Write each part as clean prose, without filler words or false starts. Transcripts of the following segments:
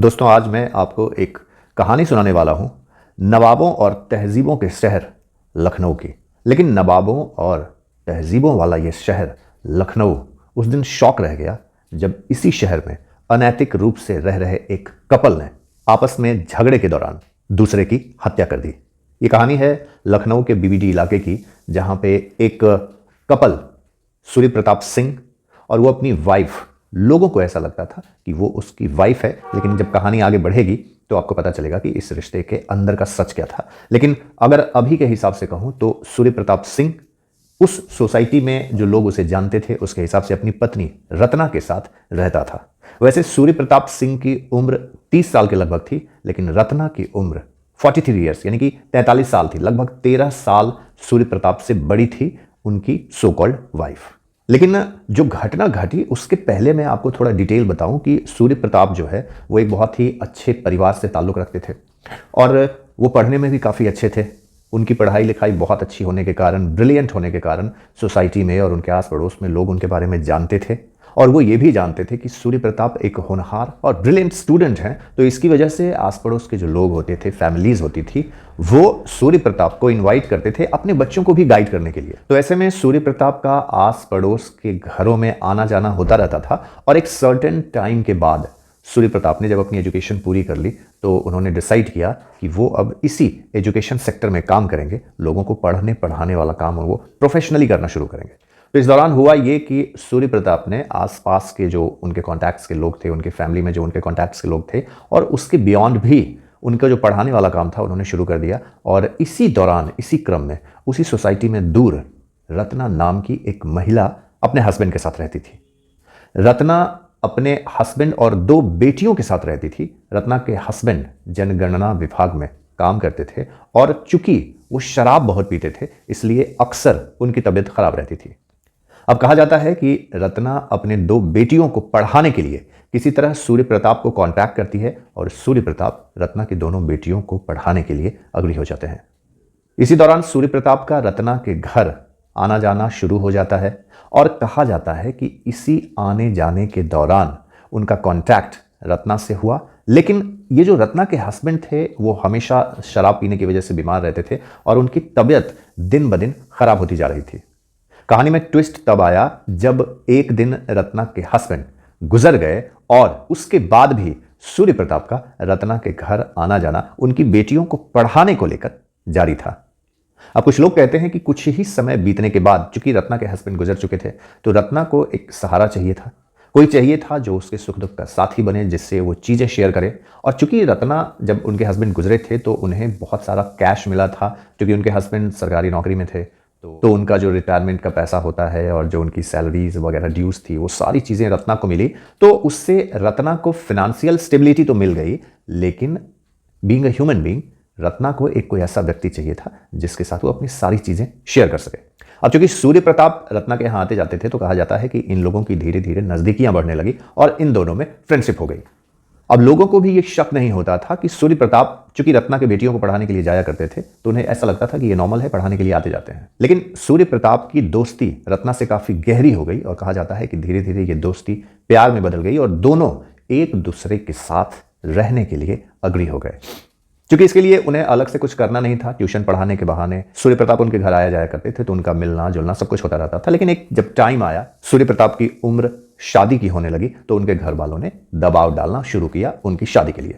दोस्तों, आज मैं आपको एक कहानी सुनाने वाला हूं नवाबों और तहजीबों के शहर लखनऊ की। लेकिन नवाबों और तहजीबों वाला ये शहर लखनऊ उस दिन शॉक रह गया जब इसी शहर में अनैतिक रूप से रह रहे एक कपल ने आपस में झगड़े के दौरान दूसरे की हत्या कर दी। ये कहानी है लखनऊ के बीबीडी इलाके की, जहां पे एक कपल सूर्य प्रताप सिंह और वो अपनी वाइफ, लोगों को ऐसा लगता था कि वो उसकी वाइफ है, लेकिन जब कहानी आगे बढ़ेगी तो आपको पता चलेगा कि इस रिश्ते के अंदर का सच क्या था। लेकिन अगर अभी के हिसाब से कहूं तो सूर्य प्रताप सिंह उस सोसाइटी में जो लोग उसे जानते थे उसके हिसाब से अपनी पत्नी रत्ना के साथ रहता था। वैसे सूर्य प्रताप सिंह की उम्र 30 साल के लगभग थी, लेकिन रत्ना की उम्र 43 ईयर्स यानी कि 43 साल थी। लगभग 13 साल सूर्य प्रताप से बड़ी थी उनकी सो कॉल्ड वाइफ। लेकिन जो घटना घटी उसके पहले मैं आपको थोड़ा डिटेल बताऊं कि सूर्य प्रताप जो है वो एक बहुत ही अच्छे परिवार से ताल्लुक़ रखते थे और वो पढ़ने में भी काफ़ी अच्छे थे। उनकी पढ़ाई लिखाई बहुत अच्छी होने के कारण, ब्रिलियंट होने के कारण सोसाइटी में और उनके आस पड़ोस में लोग उनके बारे में जानते थे और वो ये भी जानते थे कि सूर्य प्रताप एक होनहार और ब्रिलियंट स्टूडेंट हैं। तो इसकी वजह से आस पड़ोस के जो लोग होते थे, फैमिलीज होती थी, वो सूर्य प्रताप को इनवाइट करते थे अपने बच्चों को भी गाइड करने के लिए। तो ऐसे में सूर्य प्रताप का आस पड़ोस के घरों में आना जाना होता रहता था और एक सर्टेन टाइम के बाद सूर्य प्रताप ने जब अपनी एजुकेशन पूरी कर ली तो उन्होंने डिसाइड किया कि वो अब इसी एजुकेशन सेक्टर में काम करेंगे। लोगों को पढ़ने पढ़ाने वाला काम वो प्रोफेशनली करना शुरू करेंगे। तो इस दौरान हुआ ये कि सूर्य प्रताप ने आसपास के जो उनके कॉन्टैक्ट्स के लोग थे, उनके फैमिली में जो उनके कॉन्टैक्ट्स के लोग थे और उसके बियॉन्ड भी उनका जो पढ़ाने वाला काम था उन्होंने शुरू कर दिया। और इसी दौरान, इसी क्रम में उसी सोसाइटी में दूर रत्ना नाम की एक महिला अपने हस्बैंड के साथ रहती थी। रत्ना अपने हस्बैंड और 2 बेटियों के साथ रहती थी। रत्ना के हस्बैंड जनगणना विभाग में काम करते थे और चूंकि वो शराब बहुत पीते थे इसलिए अक्सर उनकी तबीयत खराब रहती थी। अब कहा जाता है कि रत्ना अपने 2 बेटियों को पढ़ाने के लिए किसी तरह सूर्य प्रताप को कांटेक्ट करती है और सूर्य प्रताप रत्ना की दोनों बेटियों को पढ़ाने के लिए अग्री हो जाते हैं। इसी दौरान सूर्य प्रताप का रत्ना के घर आना जाना शुरू हो जाता है और कहा जाता है कि इसी आने जाने के दौरान उनका कांटेक्ट रत्ना से हुआ। लेकिन ये जो रत्ना के हस्बैंड थे वो हमेशा शराब पीने की वजह से बीमार रहते थे और उनकी तबीयत दिन ब दिन खराब होती जा रही थी। कहानी में ट्विस्ट तब आया जब एक दिन रत्ना के हस्बैंड गुजर गए और उसके बाद भी सूर्य प्रताप का रत्ना के घर आना जाना उनकी बेटियों को पढ़ाने को लेकर जारी था। अब कुछ लोग कहते हैं कि कुछ ही समय बीतने के बाद, चूंकि रत्ना के हस्बैंड गुजर चुके थे, तो रत्ना को एक सहारा चाहिए था, कोई चाहिए था जो उसके सुख दुख का साथी बने, जिससे वो चीज़ें शेयर करे। और चूंकि रत्ना जब उनके हस्बैंड गुजरे थे तो उन्हें बहुत सारा कैश मिला था, क्योंकि उनके हस्बैंड सरकारी नौकरी में थे। तो उनका जो रिटायरमेंट का पैसा होता है और जो उनकी सैलरीज वगैरह ड्यूज थी, वो सारी चीज़ें रत्ना को मिली। तो उससे रत्ना को फिनेंशियल स्टेबिलिटी तो मिल गई, लेकिन being a human being Ratna को एक कोई ऐसा व्यक्ति चाहिए था जिसके साथ वो अपनी सारी चीज़ें शेयर कर सके। अब चूंकि सूर्य प्रताप रत्ना के यहाँ आते जाते थे तो कहा जाता है कि इन लोगों की धीरे धीरे नज़दीकियां बढ़ने लगी और इन दोनों में फ्रेंडशिप हो गई। अब लोगों को भी ये शक नहीं होता था कि सूर्य प्रताप चूंकि रत्ना के बेटियों को पढ़ाने के लिए जाया करते थे तो उन्हें ऐसा लगता था कि ये नॉर्मल है, पढ़ाने के लिए आते जाते हैं। लेकिन सूर्य प्रताप की दोस्ती रत्ना से काफ़ी गहरी हो गई और कहा जाता है कि धीरे धीरे ये दोस्ती प्यार में बदल गई और दोनों एक दूसरे के साथ रहने के लिए अग्री हो गए। क्योंकि इसके लिए उन्हें अलग से कुछ करना नहीं था। ट्यूशन पढ़ाने के बहाने सूर्य प्रताप उनके घर आया जाया करते थे तो उनका मिलना जुलना सब कुछ होता रहता था। लेकिन एक जब टाइम आया, सूर्य प्रताप की उम्र शादी की होने लगी, तो उनके घर वालों ने दबाव डालना शुरू किया उनकी शादी के लिए।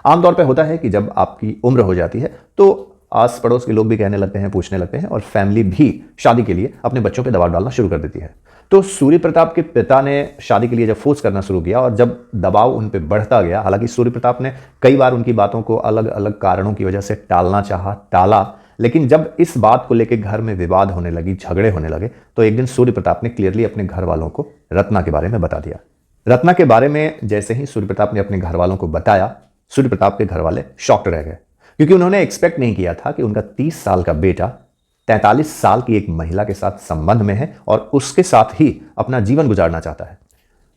आमतौर पर होता है कि जब आपकी उम्र हो जाती है तो आस पड़ोस के लोग भी कहने लगते हैं, पूछने लगते हैं और फैमिली भी शादी के लिए अपने बच्चों पे दबाव डालना शुरू कर देती है। तो सूर्य प्रताप के पिता ने शादी के लिए जब फोर्स करना शुरू किया और जब दबाव उन पे बढ़ता गया, हालांकि सूर्य प्रताप ने कई बार उनकी बातों को अलग अलग कारणों की वजह से टालना चाहा, टाला, लेकिन जब इस बात को लेकर घर में विवाद होने लगी, झगड़े होने लगे, तो एक दिन सूर्य प्रताप ने क्लियरली अपने घर वालों को रत्ना के बारे में बता दिया। रत्ना के बारे में जैसे ही सूर्य प्रताप ने अपने घर वालों को बताया, सूर्य प्रताप के घर वाले शॉक्ड रह गए, क्योंकि उन्होंने एक्सपेक्ट नहीं किया था कि उनका 30 साल का बेटा 43 साल की एक महिला के साथ संबंध में है और उसके साथ ही अपना जीवन गुजारना चाहता है।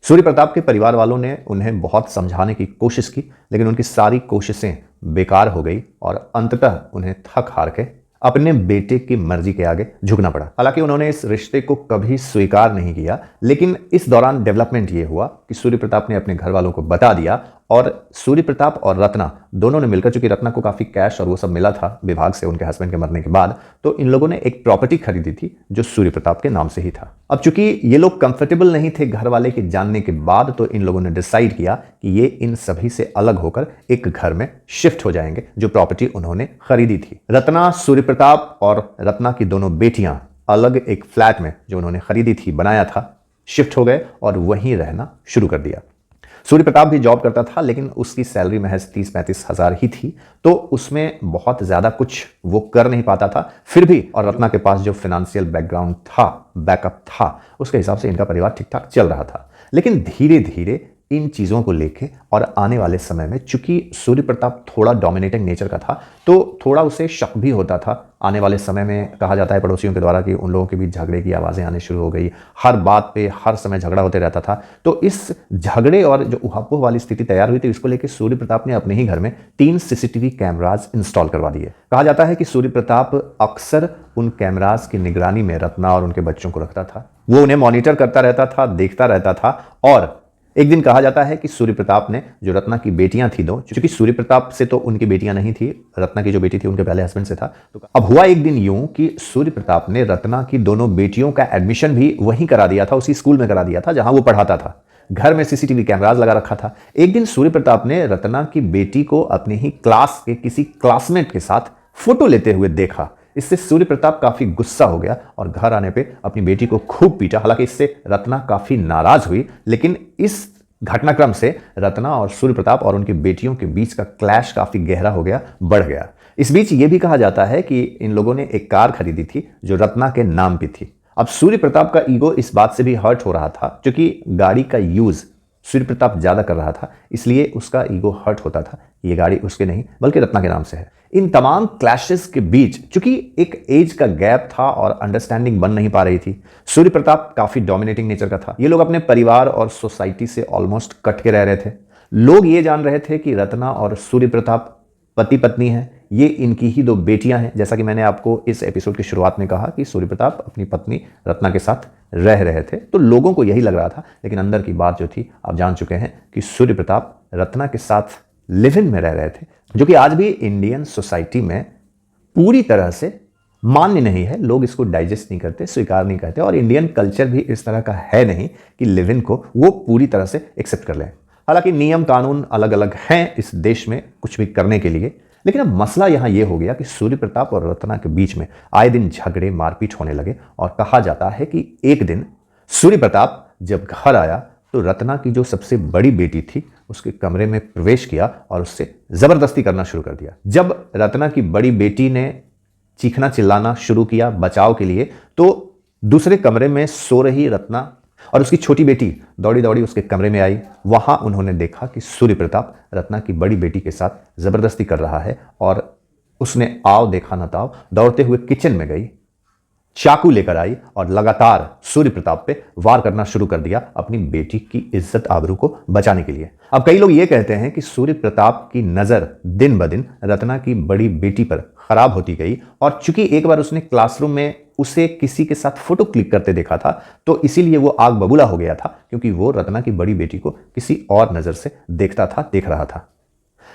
सूर्य प्रताप के परिवार वालों ने उन्हें बहुत समझाने की कोशिश की, लेकिन उनकी सारी कोशिशें बेकार हो गई और अंततः उन्हें थक हार के अपने बेटे की मर्जी के आगे झुकना पड़ा। हालांकि उन्होंने इस रिश्ते को कभी स्वीकार नहीं किया, लेकिन इस दौरान डेवलपमेंट ये हुआ कि सूर्य प्रताप ने अपने घर वालों को बता दिया और सूर्य प्रताप और रत्ना दोनों ने मिलकर, चूंकि रत्ना को काफ़ी कैश और वो सब मिला था विभाग से उनके हस्बैंड के मरने के बाद, तो इन लोगों ने एक प्रॉपर्टी खरीदी थी जो सूर्य प्रताप के नाम से ही था। अब चूंकि ये लोग कंफर्टेबल नहीं थे घर वाले के जानने के बाद, तो इन लोगों ने डिसाइड किया कि ये इन सभी से अलग होकर एक घर में शिफ्ट हो जाएंगे जो प्रॉपर्टी उन्होंने खरीदी थी। रत्ना, सूर्य प्रताप और रत्ना की दोनों बेटियां अलग एक फ्लैट में जो उन्होंने खरीदी थी, बनाया था, शिफ्ट हो गए और वहीं रहना शुरू कर दिया। सूर्य प्रताप भी जॉब करता था, लेकिन उसकी सैलरी महज 30-35 हज़ार ही थी, तो उसमें बहुत ज़्यादा कुछ वो कर नहीं पाता था। फिर भी, और रत्ना के पास जो फाइनेंशियल बैकग्राउंड था, बैकअप था, उसके हिसाब से इनका परिवार ठीक ठाक चल रहा था। लेकिन धीरे धीरे इन चीज़ों को लेके और आने वाले समय में, चूंकि सूर्य प्रताप थोड़ा डोमिनेटिंग नेचर का था, तो थोड़ा उसे शक भी होता था। आने वाले समय में कहा जाता है पड़ोसियों के द्वारा कि उन लोगों के बीच झगड़े की आवाज़ें आने शुरू हो गई, हर बात पे हर समय झगड़ा होते रहता था। तो इस झगड़े और जो उहापोह वाली स्थिति तैयार हुई थी, इसको लेकर सूर्य प्रताप ने अपने ही घर में 3 CCTV कैमराज इंस्टॉल करवा दिए। कहा जाता है कि सूर्य प्रताप अक्सर उन कैमराज की निगरानी में रत्ना और उनके बच्चों को रखता था। वो उन्हें मॉनिटर करता रहता था, देखता रहता था। और एक दिन कहा जाता है कि सूर्य प्रताप ने जो रत्ना की बेटियां थी दो, क्योंकि सूर्य प्रताप से तो उनकी बेटियां नहीं थी, रत्ना की जो बेटी थी उनके पहले हस्बैंड से था, तो अब हुआ एक दिन यूं कि सूर्य प्रताप ने रत्ना की दोनों बेटियों का एडमिशन भी वहीं करा दिया था, उसी स्कूल में करा दिया था जहां वो पढ़ाता था। घर में CCTV कैमराज लगा रखा था। एक दिन सूर्य प्रताप ने रत्ना की बेटी को अपनी ही क्लास के किसी क्लासमेट के साथ फोटो लेते हुए देखा। इससे सूर्य प्रताप काफी गुस्सा हो गया और घर आने पे अपनी बेटी को खूब पीटा। हालांकि इससे रत्ना काफी नाराज हुई, लेकिन इस घटनाक्रम से रत्ना और सूर्य प्रताप और उनकी बेटियों के बीच का क्लैश काफी गहरा हो गया, बढ़ गया। इस बीच ये भी कहा जाता है कि इन लोगों ने एक कार खरीदी थी जो रत्ना के नाम पे थी। अब सूर्य प्रताप का ईगो इस बात से भी हर्ट हो रहा था, क्योंकि गाड़ी का यूज सूर्य प्रताप ज्यादा कर रहा था, इसलिए उसका ईगो हर्ट होता था। ये गाड़ी उसके नहीं बल्कि रत्ना के नाम से है। इन तमाम क्लैशेस के बीच, चूंकि एक एज का गैप था और अंडरस्टैंडिंग बन नहीं पा रही थी, सूर्य प्रताप काफी डोमिनेटिंग नेचर का था। ये लोग अपने परिवार और सोसाइटी से ऑलमोस्ट कट के रह रहे थे। लोग ये जान रहे थे कि रत्ना और सूर्य प्रताप पति पत्नी हैं, ये इनकी ही 2 बेटियां हैं। जैसा कि मैंने आपको इस एपिसोड की शुरुआत में कहा कि सूर्य प्रताप अपनी पत्नी रत्ना के साथ रह रहे थे, तो लोगों को यही लग रहा था। लेकिन अंदर की बात जो थी, आप जान चुके हैं कि सूर्य प्रताप रत्ना के साथ लिव इन में रह रहे थे, जो कि आज भी इंडियन सोसाइटी में पूरी तरह से मान्य नहीं है। लोग इसको डाइजेस्ट नहीं करते, स्वीकार नहीं करते, और इंडियन कल्चर भी इस तरह का है नहीं कि लिव इन को वो पूरी तरह से एक्सेप्ट कर लें। हालांकि नियम कानून अलग अलग हैं इस देश में कुछ भी करने के लिए, लेकिन अब मसला यहां यह हो गया कि सूर्य प्रताप और रत्ना के बीच में आए दिन झगड़े मारपीट होने लगे। और कहा जाता है कि एक दिन सूर्य प्रताप जब घर आया तो रत्ना की जो सबसे बड़ी बेटी थी उसके कमरे में प्रवेश किया और उससे जबरदस्ती करना शुरू कर दिया। जब रत्ना की बड़ी बेटी ने चीखना चिल्लाना शुरू किया बचाव के लिए, तो दूसरे कमरे में सो रही रत्ना और उसकी छोटी बेटी दौड़ी दौड़ी उसके कमरे में आई। वहां उन्होंने देखा कि सूर्य प्रताप रत्ना की बड़ी बेटी के साथ जबरदस्ती कर रहा है, और उसने आओ देखा न ताओ दौड़ते हुए किचन में गई, चाकू लेकर आई और लगातार सूर्य प्रताप पे वार करना शुरू कर दिया अपनी बेटी की इज्जत आबरू को बचाने के लिए। अब कई लोग ये कहते हैं कि सूर्य प्रताप की नजर दिन ब दिन रत्ना की बड़ी बेटी पर खराब होती गई, और चूंकि एक बार उसने क्लासरूम में उसे किसी के साथ फोटो क्लिक करते देखा था, तो इसीलिए वो आग बबूला हो गया था, क्योंकि वो रत्ना की बड़ी बेटी को किसी और नजर से देखता था, देख रहा था।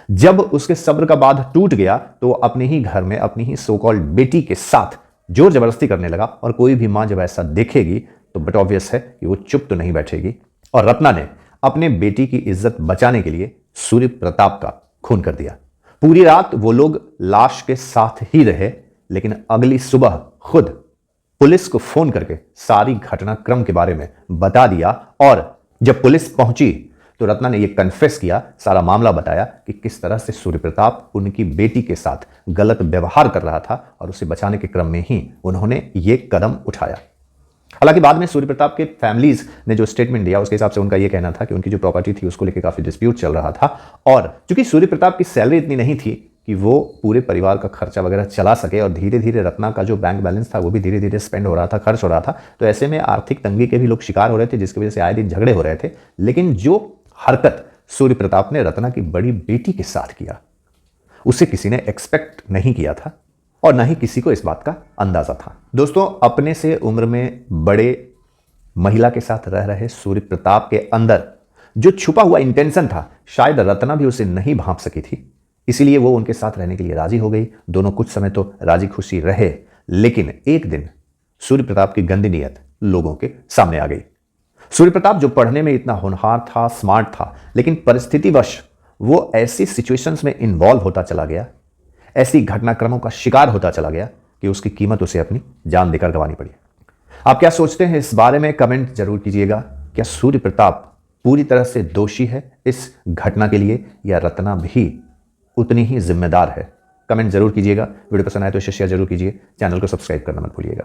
जब उसके सब्र का बांध टूट गया तो अपने ही घर में अपनी ही सो कॉल्ड बेटी के साथ जोर जबरदस्ती करने लगा। और कोई भी मां जब ऐसा देखेगी तो बट ऑब्वियस है कि वो चुप तो नहीं बैठेगी, और रत्ना ने अपने बेटी की इज्जत बचाने के लिए सूर्य प्रताप का खून कर दिया। पूरी रात वो लोग लाश के साथ ही रहे, लेकिन अगली सुबह खुद पुलिस को फोन करके सारी घटनाक्रम के बारे में बता दिया। और जब पुलिस पहुंची तो रत्ना ने यह कन्फेस किया, सारा मामला बताया कि किस तरह से सूर्य प्रताप उनकी बेटी के साथ गलत व्यवहार कर रहा था, और उसे बचाने के क्रम में ही उन्होंने ये कदम उठाया। हालांकि बाद में सूर्य प्रताप के फैमिलीज ने जो स्टेटमेंट दिया उसके हिसाब से उनका यह कहना था कि उनकी जो प्रॉपर्टी थी उसको लेकर काफी डिस्प्यूट चल रहा था, और चूंकि सूर्य प्रताप की सैलरी इतनी नहीं थी कि वो पूरे परिवार का खर्चा वगैरह चला सके, और धीरे धीरे रत्ना का जो बैंक बैलेंस था वो भी धीरे धीरे स्पेंड हो रहा था, खर्च हो रहा था, तो ऐसे में आर्थिक तंगी के भी लोग शिकार हो रहे थे, जिसकी वजह से आए दिन झगड़े हो रहे थे। लेकिन जो हरकत सूर्य प्रताप ने रत्ना की बड़ी बेटी के साथ किया, उसे किसी ने एक्सपेक्ट नहीं किया था, और ना ही किसी को इस बात का अंदाजा था। दोस्तों, अपने से उम्र में बड़े महिला के साथ रह रहे सूर्य प्रताप के अंदर जो छुपा हुआ इंटेंशन था शायद रत्ना भी उसे नहीं भांप सकी थी, इसीलिए वो उनके साथ रहने के लिए राजी हो गई। दोनों कुछ समय तो राजी खुशी रहे, लेकिन एक दिन सूर्य प्रताप की गंदी नीयत लोगों के सामने आ गई। सूर्य प्रताप जो पढ़ने में इतना होनहार था, स्मार्ट था, लेकिन परिस्थितिवश वो ऐसी सिचुएशंस में इन्वॉल्व होता चला गया, ऐसी घटनाक्रमों का शिकार होता चला गया कि उसकी कीमत उसे अपनी जान देकर गंवानी पड़ी। आप क्या सोचते हैं इस बारे में कमेंट जरूर कीजिएगा। क्या सूर्य प्रताप पूरी तरह से दोषी है इस घटना के लिए, या रत्ना भी उतनी ही जिम्मेदार है? कमेंट जरूर कीजिएगा। वीडियो पसंद आए तो इसे शेयर जरूर कीजिए। चैनल को सब्सक्राइब करना मत भूलिएगा।